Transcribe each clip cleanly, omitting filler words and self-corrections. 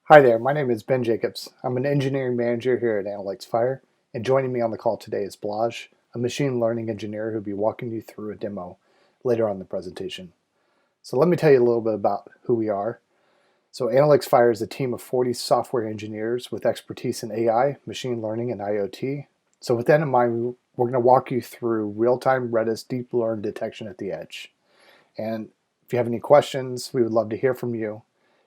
Hi there, my name is Ben Jacobs. I'm an engineering manager here at Analytics, and joining me on the call today is Blaj, a machine learning engineer who will be walking you through a demo later on in the presentation. So let me tell you a little bit about who we are. So Analytics is a team of 40 software engineers with expertise in AI, machine learning, and IoT. So with that in mind, we're going to walk you through real-time Redis deep learn detection at the edge. And if you have any questions, we would love to hear from you.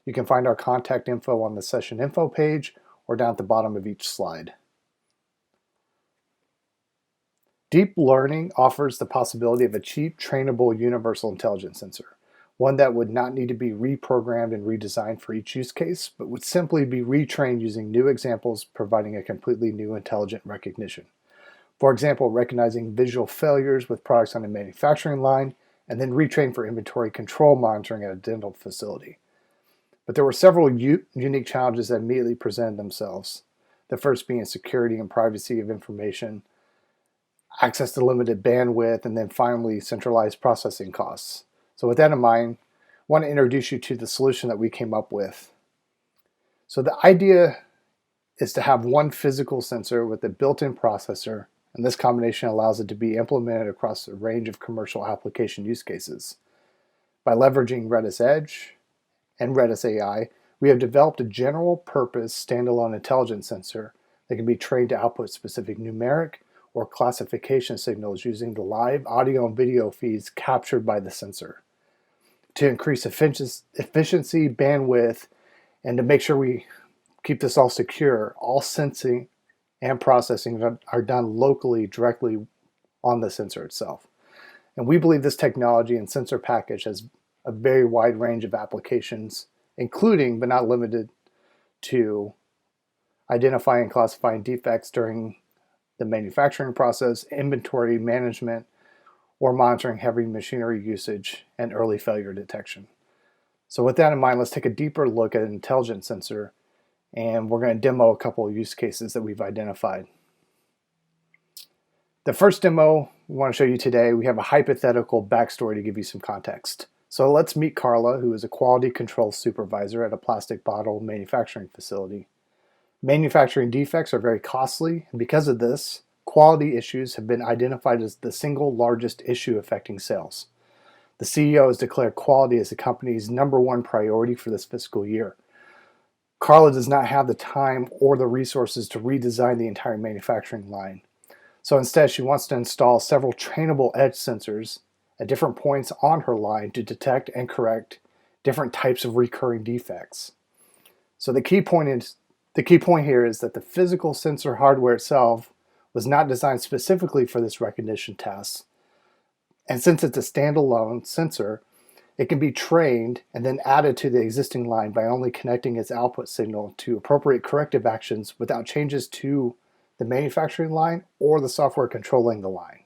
You can find our contact info on the session info page or down at the bottom of each slide. Deep learning offers the possibility of a cheap, trainable universal intelligence sensor, one that would not need to be reprogrammed and redesigned for each use case, but would simply be retrained using new examples, providing a completely new intelligent recognition. For example, recognizing visual failures with products on a manufacturing line, and then retrained for inventory control monitoring at a dental facility. But there were several unique challenges that immediately presented themselves. The first being security and privacy of information, access to limited bandwidth, and then finally centralized processing costs. So with that in mind, I want to introduce you to the solution that we came up with. So the idea is to have one physical sensor with a built-in processor, and this combination allows it to be implemented across a range of commercial application use cases. By leveraging Redis Edge and Redis AI, we have developed a general-purpose standalone intelligence sensor that can be trained to output specific numeric or classification signals using the live audio and video feeds captured by the sensor. To increase efficiency, bandwidth, and to make sure we keep this all secure, all sensing and processing are done locally, directly on the sensor itself. And we believe this technology and sensor package has a very wide range of applications, including but not limited to identifying and classifying defects during the manufacturing process, inventory management, or monitoring heavy machinery usage and early failure detection. So with that in mind, let's take a deeper look at an intelligence sensor, and we're going to demo a couple of use cases that we've identified. The first demo we want to show you today, we have a hypothetical backstory to give you some context. So let's meet Carla, who is a quality control supervisor at a plastic bottle manufacturing facility. Manufacturing defects are very costly, and because of this, quality issues have been identified as the single largest issue affecting sales. The CEO has declared quality as the company's #1 priority for this fiscal year. Carla does not have the time or the resources to redesign the entire manufacturing line. So instead, she wants to install several trainable edge sensors at different points on her line to detect and correct different types of recurring defects. So the key point here is that the physical sensor hardware itself was not designed specifically for this recognition task. And since it's a standalone sensor, it can be trained and then added to the existing line by only connecting its output signal to appropriate corrective actions without changes to the manufacturing line or the software controlling the line.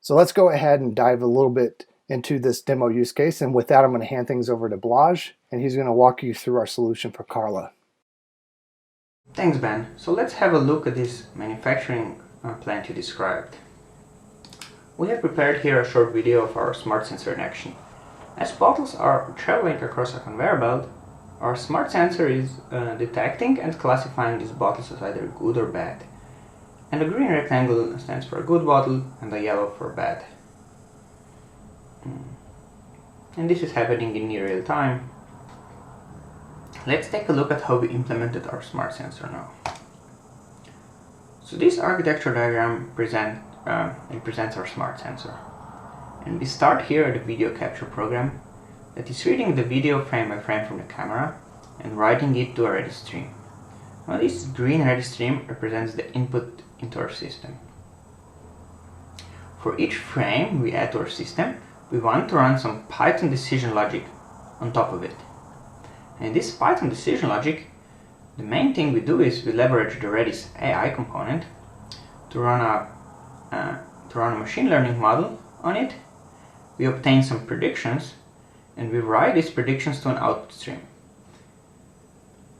So let's go ahead and dive a little bit into this demo use case. And with that, I'm going to hand things over to Blaj, and he's going to walk you through our solution for Carla. Thanks, Ben. So let's have a look at this manufacturing plant you described. We have prepared here a short video of our smart sensor in action. As bottles are traveling across a conveyor belt, our smart sensor is detecting and classifying these bottles as either good or bad. And the green rectangle stands for a good bottle and the yellow for bad. And this is happening in near real time. Let's take a look at how we implemented our smart sensor now. So this architecture diagram presents our smart sensor. And we start here at the video capture program that is reading the video frame by frame from the camera and writing it to a Redis stream. Now this green Redis stream represents the input into our system. For each frame we add to our system, we want to run some Python decision logic on top of it. And this Python decision logic, the main thing we do is we leverage the Redis AI component to run a machine learning model on it. We obtain some predictions and we write these predictions to an output stream.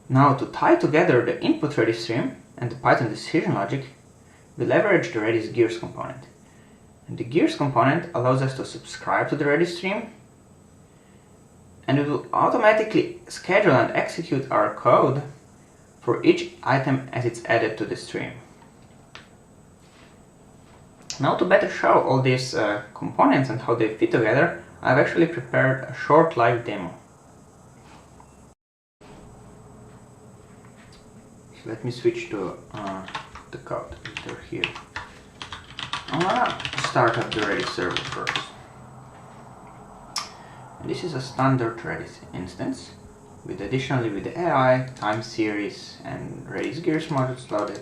Now to tie together the input Redis stream and the Python decision logic, we leverage the Redis gears component. And the gears component allows us to subscribe to the Redis stream and it will automatically schedule and execute our code for each item as it's added to the stream. Now, to better show all these components and how they fit together, I've actually prepared a short live demo. So let me switch to the code editor here. I'm gonna start up the Redis server first. And this is a standard Redis instance, additionally with the AI, time series, and Redis gears modules loaded.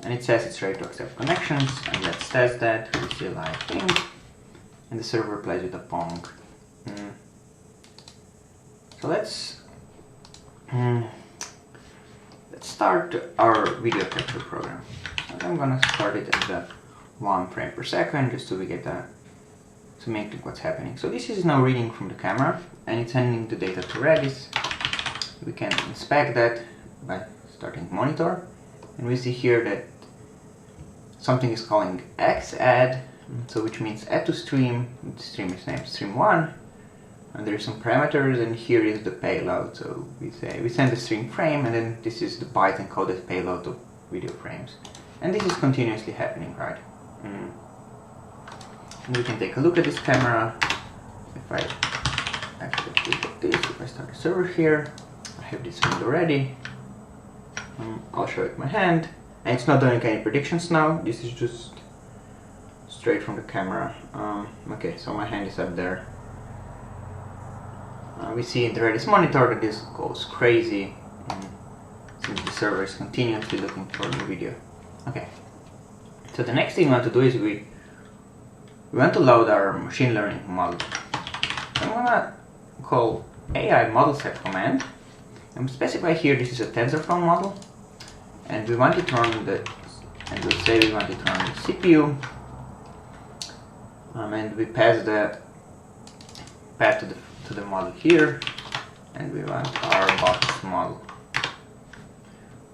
And it says it's ready to accept connections, and let's test that. We see a live ping, and the server replies with a pong. So let's start our video capture program. And I'm gonna start it at the 1 frame per second, just so we get to make what's happening. So this is now reading from the camera, and it's sending the data to Redis. We can inspect that by starting monitor, and we see here that something is calling xAdd, so which means add to stream. The stream is named stream1, and there are some parameters, and here is the payload. So we send the stream frame, and then this is the byte encoded payload of video frames, and this is continuously happening, right? And we can take a look at this camera. If I actually click at this, if I start the server here, I have this window ready. I'll show it with my hand, and it's not doing any predictions now. This is just straight from the camera. Okay, so my hand is up there. We see in the Redis monitor that this goes crazy since the server is continuously looking for the video. Okay, so the next thing we want to do is we want to load our machine learning model. So I'm gonna call AI model set command and specify here this is a TensorFlow model, and we want it to run and we'll say we want it to run the CPU, and we pass the path to the model here, and we want our box model.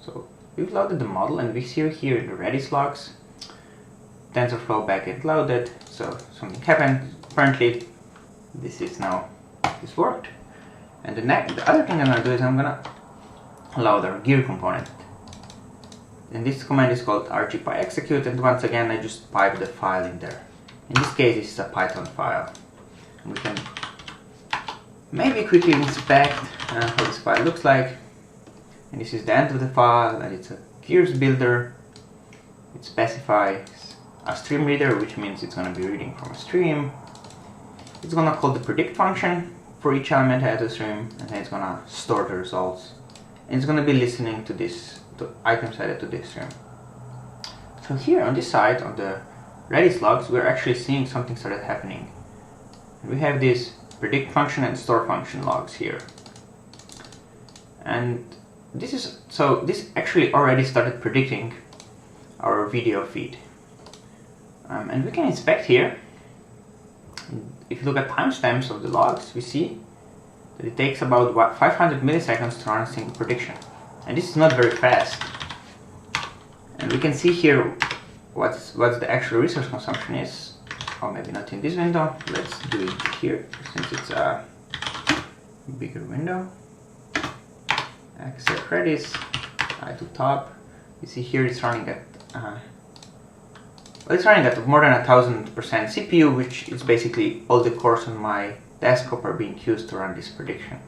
So we've loaded the model, and we see here in the Redis logs TensorFlow backend loaded. So something happened. Apparently this worked. And the other thing I'm gonna do is I'm gonna load our gear component. And this command is called rgpy-execute, and once again I just pipe the file in there. In this case this is a Python file. And we can maybe quickly inspect how this file looks like. And this is the end of the file, and it's a gears builder. It specifies a stream reader, which means it's going to be reading from a stream. It's going to call the predict function for each element added to the stream, and then it's going to store the results. And it's going to be listening to items added to this stream. So here on this side, on the Redis logs, we're actually seeing something started happening. And we have this predict function and store function logs here. And this actually already started predicting our video feed. And we can inspect here. If you look at timestamps of the logs, we see that it takes about 500 milliseconds to run a single prediction. And this is not very fast. And we can see here what the actual resource consumption is. Or maybe not in this window. Let's do it here, since it's a bigger window. Accept Redis, I to top. You see here it's running at more than 1000% CPU, which is basically all the cores on my desktop are being used to run this prediction.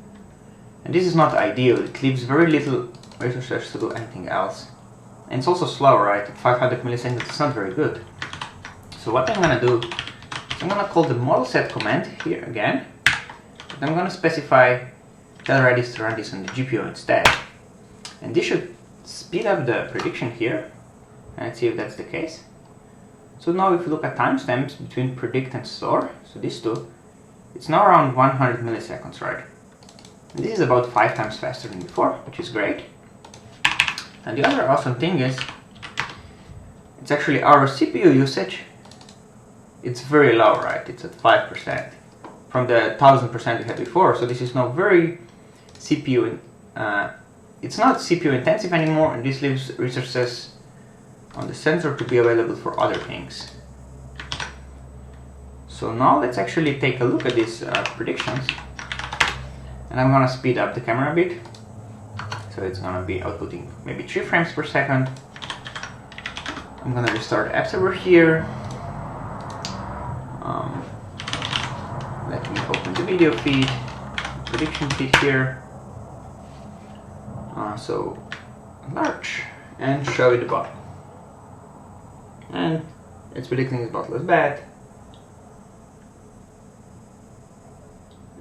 And this is not ideal. It leaves very little resources to do anything else. And it's also slow, right? At 500 milliseconds, it's not very good. So what I'm gonna do is I'm gonna call the model set command here again. And I'm gonna specify tell Redis to run this on the GPU instead. And this should speed up the prediction here. And let's see if that's the case. So now if you look at timestamps between predict and store, so these two, it's now around 100 milliseconds, right? And this is about 5 times faster than before, which is great. And the other awesome thing is, it's actually our CPU usage. It's very low, right? It's at 5% from the 1000% we had before. So this is now very CPU, it's not CPU intensive anymore, and this leaves resources on the sensor to be available for other things. So now let's actually take a look at these predictions. And I'm gonna speed up the camera a bit. So it's gonna be outputting maybe 3 frames per second. I'm gonna restart app server here. Let me open the video feed, prediction feed here. So large, and show it the bottle. And it's predicting this bottle is bad.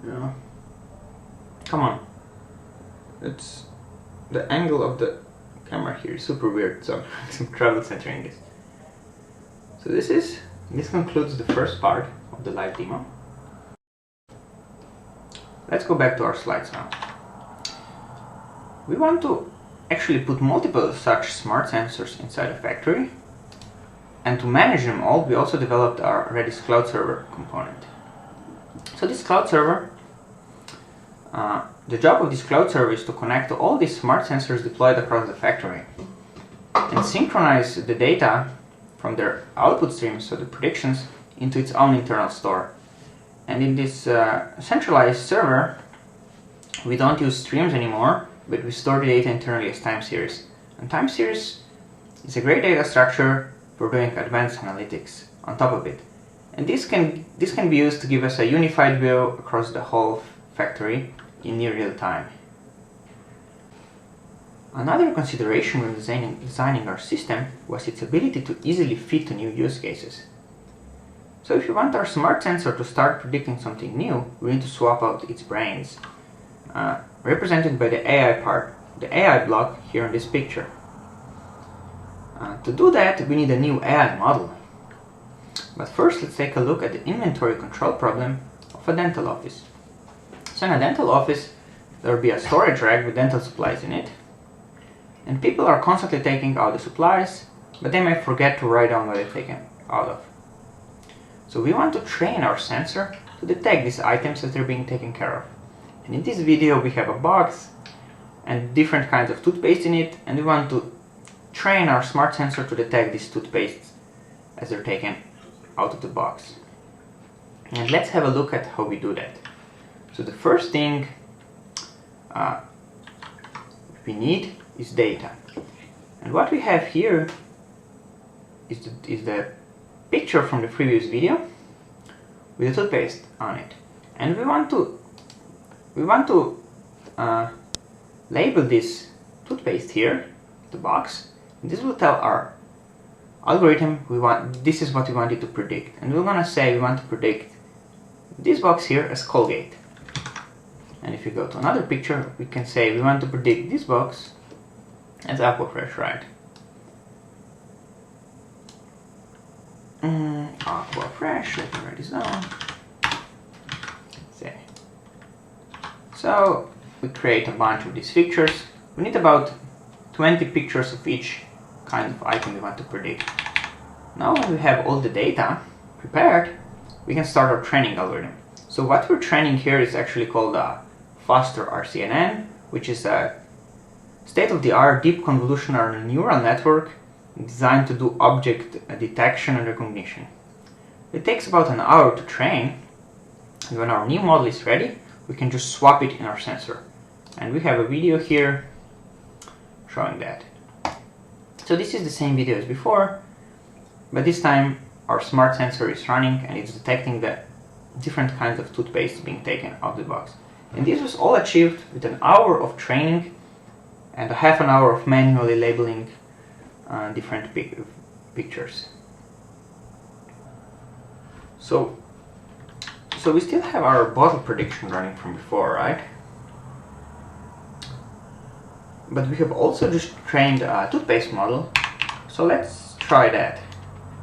Yeah. Come on. It's the angle of the camera here is super weird, so I'm trouble centering this. So this concludes the first part of the live demo. Let's go back to our slides now. We want to actually put multiple such smart sensors inside a factory, and to manage them all, we also developed our Redis cloud server component. So this cloud server, the job of this cloud server is to connect to all these smart sensors deployed across the factory and synchronize the data from their output streams, so the predictions, into its own internal store. And in this centralized server, we don't use streams anymore, but we store the data internally as time series. And time series is a great data structure for doing advanced analytics on top of it. And this can be used to give us a unified view across the whole factory in near real time. Another consideration when designing our system was its ability to easily fit to new use cases. So if you want our smart sensor to start predicting something new, we need to swap out its brains, represented by the AI part, the AI block here in this picture. To do that, we need a new AI model. But first, let's take a look at the inventory control problem of a dental office. So in a dental office, there will be a storage rack with dental supplies in it, and people are constantly taking out the supplies, but they may forget to write down what they're taken out of. So we want to train our sensor to detect these items as they're being taken care of. And in this video we have a box and different kinds of toothpaste in it, and we want to train our smart sensor to detect these toothpastes as they're taken out of the box. And let's have a look at how we do that. So the first thing we need is data. And what we have here is the picture from the previous video with the toothpaste on it. And we want to label this toothpaste here, the box. And this will tell our algorithm this is what we want it to predict. And we're gonna say we want to predict this box here as Colgate. And if you go to another picture, we can say we want to predict this box as Aquafresh, right? Aquafresh, let me write this down. So we create a bunch of these pictures. We need about 20 pictures of each kind of item we want to predict. Now when we have all the data prepared, we can start our training algorithm. So what we're training here is actually called a faster RCNN, which is a state-of-the-art deep convolutional neural network designed to do object detection and recognition. It takes about an hour to train, and when our new model is ready, we can just swap it in our sensor. And we have a video here showing that. So this is the same video as before, but this time our smart sensor is running and it's detecting the different kinds of toothpaste being taken out of the box. And this was all achieved with an hour of training and a half an hour of manually labeling different pictures. So we still have our bottle prediction running from before, right? But we have also just trained a toothpaste model, so let's try that.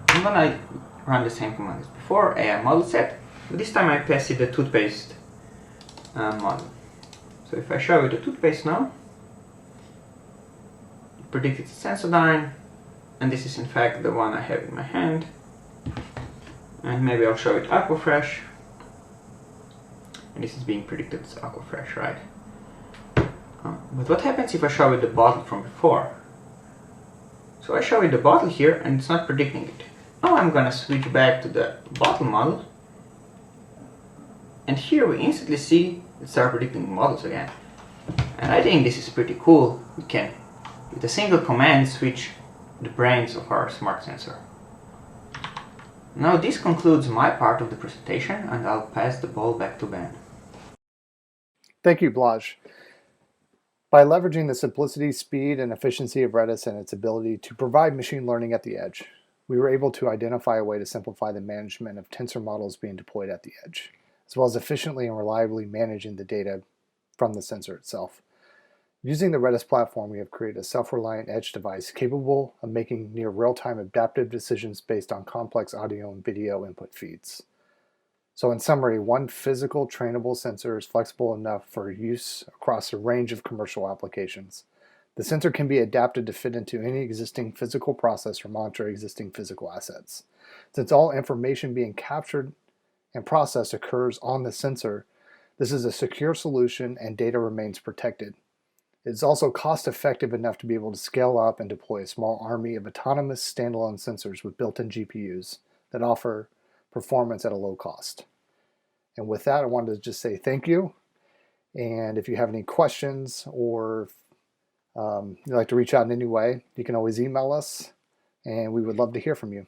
I'm gonna run the same command as before, AI model set, but this time I pass it the toothpaste model. So if I show you the toothpaste now, it predicted Sensodyne, and this is in fact the one I have in my hand. And maybe I'll show it Aquafresh, and this is being predicted as Aquafresh, right? But what happens if I show it the bottle from before? So I show it the bottle here and it's not predicting it. Now I'm gonna switch back to the bottle model, And here we instantly see it start predicting models again. And I think this is pretty cool. We can, with a single command, switch the brains of our smart sensor. Now this concludes my part of the presentation, and I'll pass the ball back to Ben. Thank you, Blaj. By leveraging the simplicity, speed, and efficiency of Redis and its ability to provide machine learning at the edge, we were able to identify a way to simplify the management of tensor models being deployed at the edge, as well as efficiently and reliably managing the data from the sensor itself. Using the Redis platform, we have created a self-reliant edge device capable of making near real-time adaptive decisions based on complex audio and video input feeds. So in summary, one physical trainable sensor is flexible enough for use across a range of commercial applications. The sensor can be adapted to fit into any existing physical process or monitor existing physical assets. Since all information being captured and processed occurs on the sensor, this is a secure solution and data remains protected. It's also cost-effective enough to be able to scale up and deploy a small army of autonomous standalone sensors with built-in GPUs that offer performance at a low cost. And with that, I wanted to just say thank you. And if you have any questions or you'd like to reach out in any way, you can always email us, and we would love to hear from you.